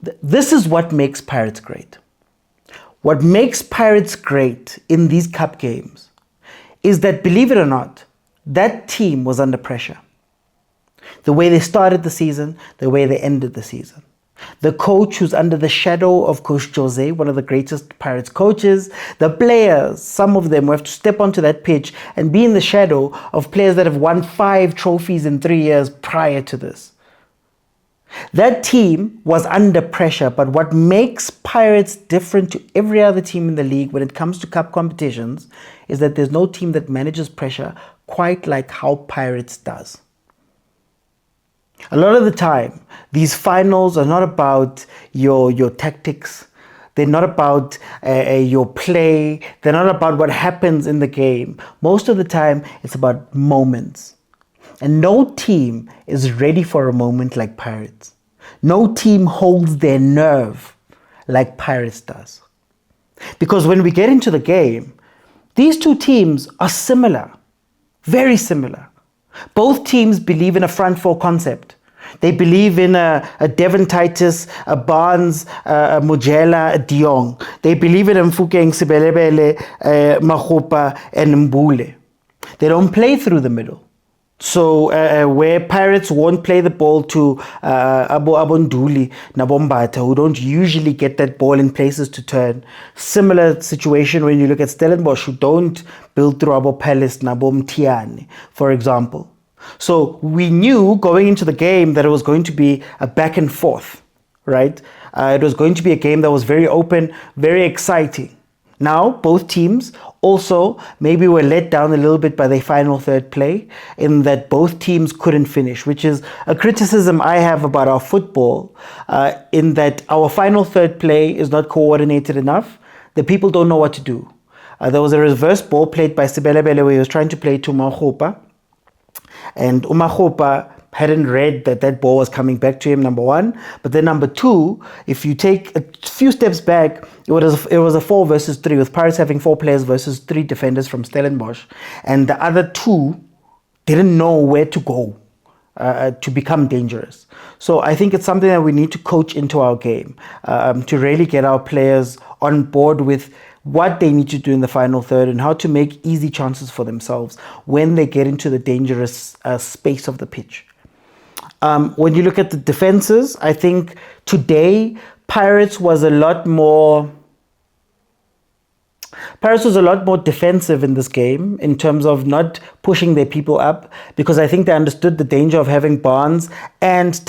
This is what makes Pirates great. What makes Pirates great in these cup games is that, believe it or not, that team was under pressure. The way they started the season, the way they ended the season. The coach who's under the shadow of Coach Jose, one of the greatest Pirates coaches, the players, some of them who have to step onto that pitch and be in the shadow of players that have won 5 trophies in 3 years prior to this. That team was under pressure, but what makes Pirates different to every other team in the league when it comes to cup competitions is that there's no team that manages pressure quite like how Pirates does. A lot of the time, these finals are not about your tactics. They're not about your play. They're not about what happens in the game. Most of the time, it's about moments. And no team is ready for a moment like Pirates. No team holds their nerve like Pirates does. Because when we get into the game, these two teams are similar, very similar. Both teams believe in a front four concept. They believe in a Devon Titus, a Barnes, a Mojela, a De Jong. They believe in Mfukeng, Sibelebele, Makgopa, and Mbule. They don't play through the middle. So where Pirates won't play the ball to Abonduli, Nabombata, who don't usually get that ball in places to turn. Similar situation when you look at Stellenbosch, who don't build through Abo Palace, Nabom Tiani, for example. So we knew going into the game that it was going to be a back and forth, right? It was going to be a game that was very open, very exciting. Now, both teams also maybe were let down a little bit by their final third play in that both teams couldn't finish, which is a criticism I have about our football, in that our final third play is not coordinated enough. The people don't know what to do. There was a reverse ball played by Sibelebele where he was trying to play to Makgopa, and Makgopa hadn't read that that ball was coming back to him, number one. But then number two, if you take a few steps back, it was a 4 versus 3, with Pirates having 4 players versus 3 defenders from Stellenbosch. And the other 2 didn't know where to go to become dangerous. So I think it's something that we need to coach into our game, to really get our players on board with what they need to do in the final third and how to make easy chances for themselves when they get into the dangerous space of the pitch. When you look at the defenses, I think today Pirates was a lot more defensive in this game in terms of not pushing their people up, because I think they understood the danger of having Barnes and